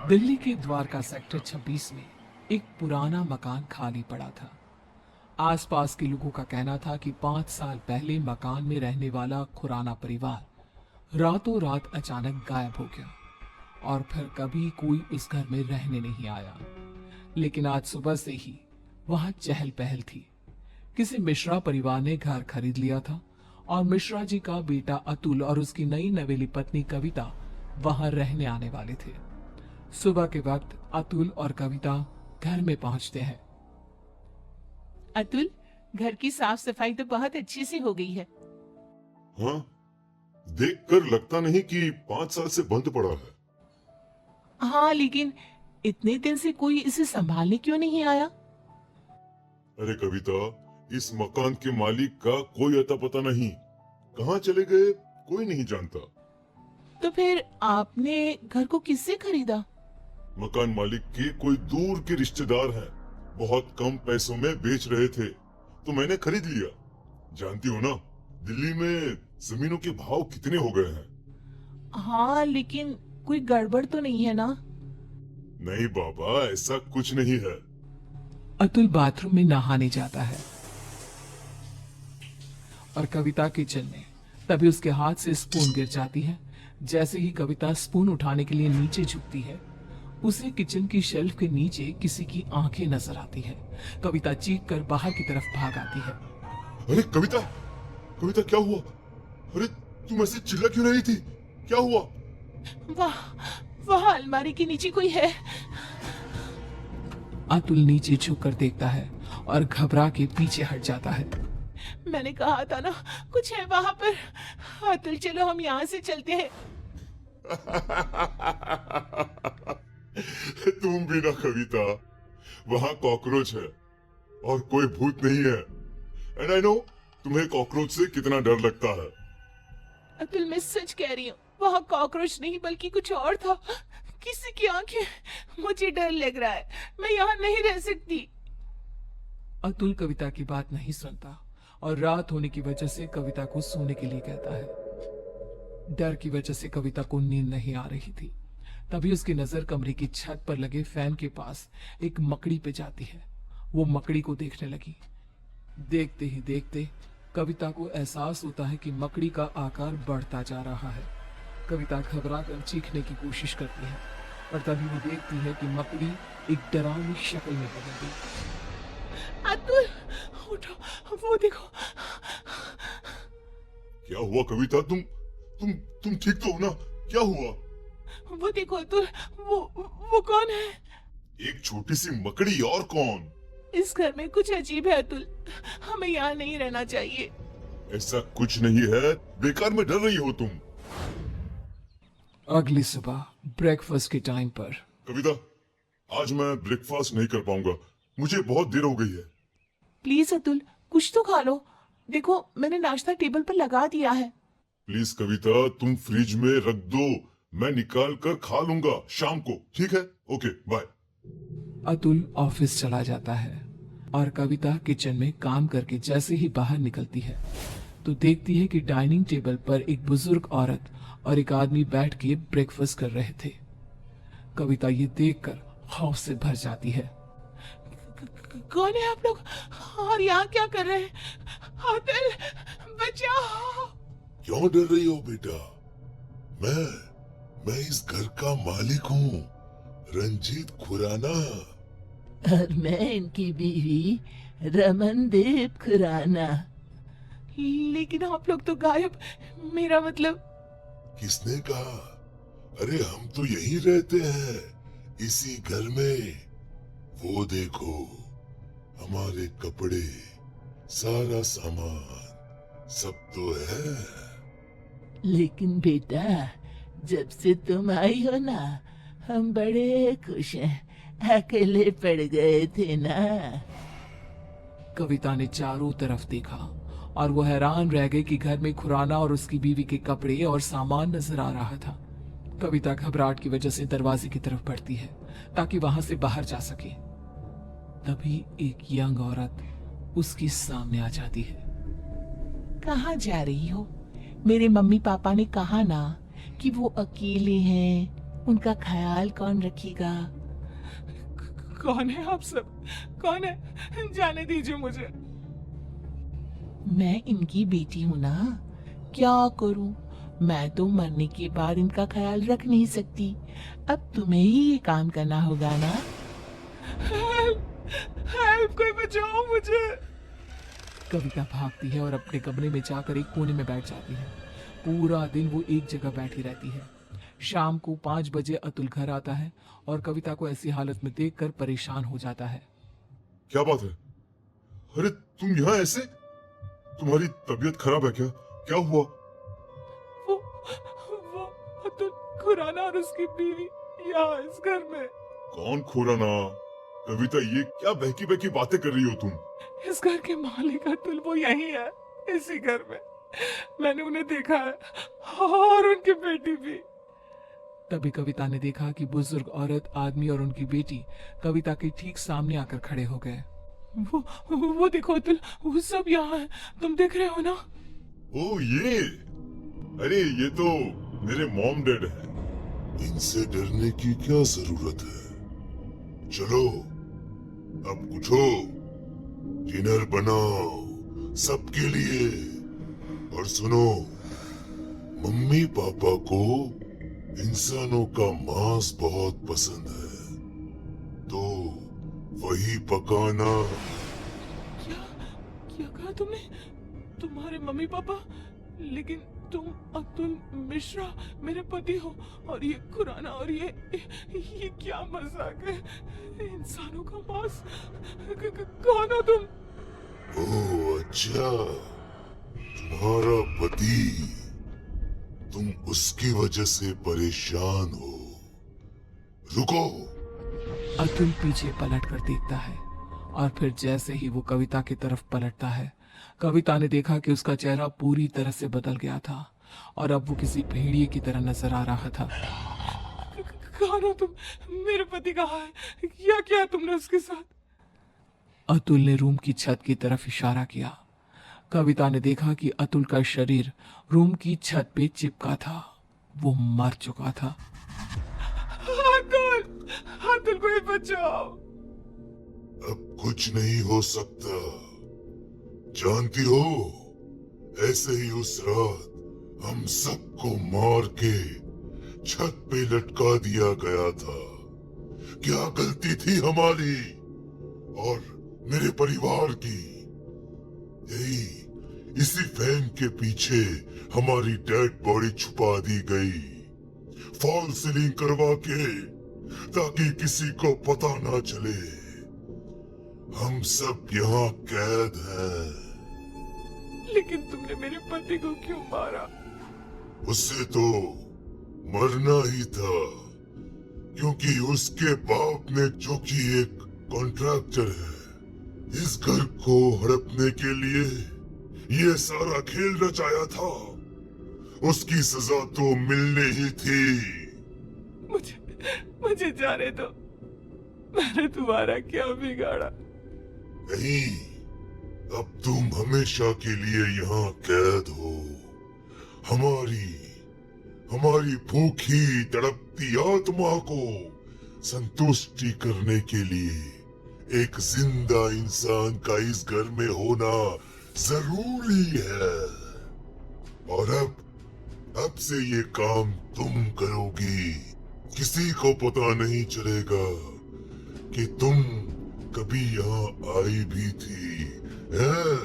दिल्ली के द्वारका सेक्टर 26 में एक पुराना मकान खाली पड़ा था। आसपास के लोगों का कहना था कि 5 साल पहले मकान में रहने वाला खुराना परिवार रातों रात अचानक गायब हो गया और फिर कभी कोई उस घर में रहने नहीं आया। लेकिन आज सुबह से ही वहां चहल पहल थी। किसी मिश्रा परिवार ने घर खरीद लिया था और मिश्रा जी का बेटा अतुल और उसकी नई नवेली पत्नी कविता वहां रहने आने वाले थे। सुबह के वक्त अतुल और कविता घर में पहुंचते हैं। अतुल, घर की साफ सफाई तो बहुत अच्छी से हो गई है। हाँ, देखकर लगता नहीं कि 5 साल से बंद पड़ा है। हाँ, लेकिन इतने दिन से कोई इसे संभालने क्यों नहीं आया? अरे कविता, इस मकान के मालिक का कोई अता पता नहीं, कहाँ चले गए कोई नहीं जानता। तो फिर आपने घर को किससे खरीदा? मकान मालिक के कोई दूर के रिश्तेदार हैं, बहुत कम पैसों में बेच रहे थे तो मैंने खरीद लिया। जानती हो ना, दिल्ली में जमीनों के भाव कितने हो गए हैं। हाँ, लेकिन कोई गड़बड़ तो नहीं है ना? नहीं बाबा, ऐसा कुछ नहीं है। अतुल बाथरूम में नहाने जाता है और कविता किचन में। तभी उसके हाथ से स्पून गिर जाती है। जैसे ही कविता स्पून उठाने के लिए नीचे झुकती है, उसे किचन की शेल्फ के नीचे किसी की आंखें नजर आती है। कविता चीख कर बाहर की तरफ भाग आती है। अरे कविता, कविता क्या हुआ? अरे तुम ऐसे चिल्ला क्यों रही थी? क्या हुआ? वहाँ अलमारी के नीचे कोई है। अतुल नीचे झुक कर देखता है और घबरा के पीछे हट जाता है। मैंने कहा था ना, कुछ है वहाँ पर। अतुल, चलो हम यहाँ से चलते हैं। तुम भी ना कविता, वहाँ कॉकरोच है और कोई भूत नहीं है। एंड आई नो तुम्हें कॉकरोच से कितना डर लगता है। अतुल, मैं सच कह रही हूँ, वहाँ कॉकरोच नहीं बल्कि कुछ और था। किसी की आंखें। मुझे डर लग रहा है, मैं यहाँ नहीं रह सकती। अतुल कविता की बात नहीं सुनता और रात होने की वजह से कविता को सोने के लिए कहता है। डर की वजह से कविता को नींद नहीं आ रही थी। तभी उसकी नजर कमरे की छत पर लगे फैन के पास एक मकड़ी पे जाती है। वो मकड़ी को देखने लगी। देखते ही देखते कविता को एहसास होता है कि मकड़ी का आकार बढ़ता जा रहा है। कविता घबरा कर चीखने की कोशिश करती है और तभी वो देखती है कि मकड़ी एक डरावनी शक्ल में बदल गई। अतुल, उठो, वो देखो। क्या हुआ कविता? तुम ठीक तो हो ना? क्या हुआ? वो देखो अतुल, वो कौन है? एक छोटी सी मकड़ी, और कौन? इस घर में कुछ अजीब है अतुल, हमें यहाँ नहीं रहना चाहिए। ऐसा कुछ नहीं है, बेकार में डर रही हो तुम। अगली सुबह ब्रेकफास्ट के टाइम पर। कविता, आज मैं ब्रेकफास्ट नहीं कर पाऊंगा, मुझे बहुत देर हो गई है। प्लीज अतुल, कुछ तो खा लो। देखो, मैंने नाश्ता टेबल पर लगा दिया है। प्लीज कविता, तुम फ्रिज में रख दो, मैं निकाल कर खा लूंगा शाम को, ठीक है? Okay, bye. अतुल ऑफिस चला जाता है और कविता किचन में काम करके जैसे ही बाहर निकलती है तो देखती है कि डाइनिंग टेबल पर एक बुजुर्ग औरत और एक आदमी बैठ के ब्रेकफास्ट कर रहे थे। कविता ये देखकर खौफ से भर जाती है। कौन है आप लोग और यहाँ क्या कर रहे हैं? अतुल, बचाओ। क्यों डर रही हो बेटा? मैं इस घर का मालिक हूँ, रंजीत खुराना। और मैं इनकी बीवी रमनदीप खुराना। लेकिन आप लोग तो गायब। मेरा मतलब। किसने कहा? अरे हम तो यहीं रहते हैं, इसी घर में। वो देखो, हमारे कपड़े, सारा सामान सब तो है। लेकिन बेटा, जब से तुम आई हो ना, हम बड़े खुश हैं। अकेले पड़ गए थे ना। कविता ने चारों तरफ देखा और वो हैरान रह गई कि घर में खुराना और उसकी बीवी के कपड़े और सामान नजर आ रहा था। कविता घबराहट की वजह से दरवाजे की तरफ बढ़ती है ताकि वहां से बाहर जा सके। तभी एक यंग औरत उसके सामने आ जाती है। कहाँ जा रही हो? मेरे मम्मी पापा ने कहा ना कि वो अकेले हैं, उनका ख्याल कौन रखेगा? कौन है आप सब? कौन है? जाने दीजिए मुझे। मैं इनकी बेटी हूँ ना, क्या करूँ? मैं तो मरने के बाद इनका ख्याल रख नहीं सकती। अब तुम्हें ही ये काम करना होगा ना। हेल्प, कोई बचाओ मुझे। कविता भागती है और अपने कमरे में जाकर एक कोने में बैठ जाती है। पूरा दिन वो एक जगह बैठी रहती है। शाम को 5 बजे अतुल घर आता है और कविता को ऐसी हालत में देखकर परेशान हो जाता है। क्या बात है? अरे तुम यहाँ ऐसे? तुम्हारी तबीयत खराब है क्या? क्या हुआ? वो अतुल खुराना और उसकी बीवी यहाँ इस घर में। कौन खुराना? कविता, ये क्या बहकी बहकी बातें कर रही हो तुम? इस घर के मालिक अतुल वो यही है, इसी घर में। मैंने उन्हें देखा है और उनकी बेटी भी। तभी कविता ने देखा कि बुजुर्ग औरत, आदमी और उनकी बेटी कविता के ठीक सामने आकर खड़े हो गए। वो देखो अतुल, वो सब यहाँ है, तुम देख रहे हो ना? ओ ये, अरे ये तो मेरे मॉम डैड है। इनसे डरने की क्या जरूरत है? चलो अब उठो, डिनर बनाओ सबके लिए। और सुनो, मम्मी पापा को इंसानों का मांस बहुत पसंद है, तो वही पकाना। क्या कहा तुमने? तुम्हारे मम्मी पापा? लेकिन तुम अतुल मिश्रा मेरे पति हो, और ये खुराना, और ये क्या मजाक है? इंसानों का मांस? कौन हो तुम? ओह अच्छा, तुम्हारा पति, तुम उसकी वजह से परेशान हो। रुको। अतुल पीछे पलट कर देखता है और फिर जैसे ही वो कविता की तरफ पलटता है, कविता ने देखा कि उसका चेहरा पूरी तरह से बदल गया था और अब वो किसी भेड़िए की तरह नजर आ रहा था। कौन हो तुम? मेरे पति कहाँ है? क्या किया तुमने उसके साथ? अतुल ने रूम की छत की तरफ इशारा किया। कविता ने देखा कि अतुल का शरीर रूम की छत पे चिपका था। वो मर चुका था। अतुल, अतुल को बचाओ। अब कुछ नहीं हो सकता। जानती हो, ऐसे ही उस रात हम सबको मार के छत पे लटका दिया गया था। क्या गलती थी हमारी और मेरे परिवार की? यही इसी फैन के पीछे हमारी डेड बॉडी छुपा दी गई, फॉल सीलिंग करवा के, ताकि किसी को पता ना चले। हम सब यहाँ कैद हैं। लेकिन तुमने मेरे पति को क्यों मारा? उससे तो मरना ही था, क्योंकि उसके बाप ने, जो कि एक कॉन्ट्रैक्टर है, इस घर को हड़पने के लिए ये सारा खेल रचाया था। उसकी सजा तो मिलनी ही थी। मुझे जाने दो। मैंने तुम्हारा क्या बिगाड़ा? नहीं, अब तुम हमेशा के लिए यहाँ कैद हो। हमारी भूखी तड़पती आत्मा को संतुष्टि करने के लिए एक जिंदा इंसान का इस घर में होना जरूरी है। और अब से ये काम तुम करोगी। किसी को पता नहीं चलेगा कि तुम कभी यहाँ आई भी थी। हैं?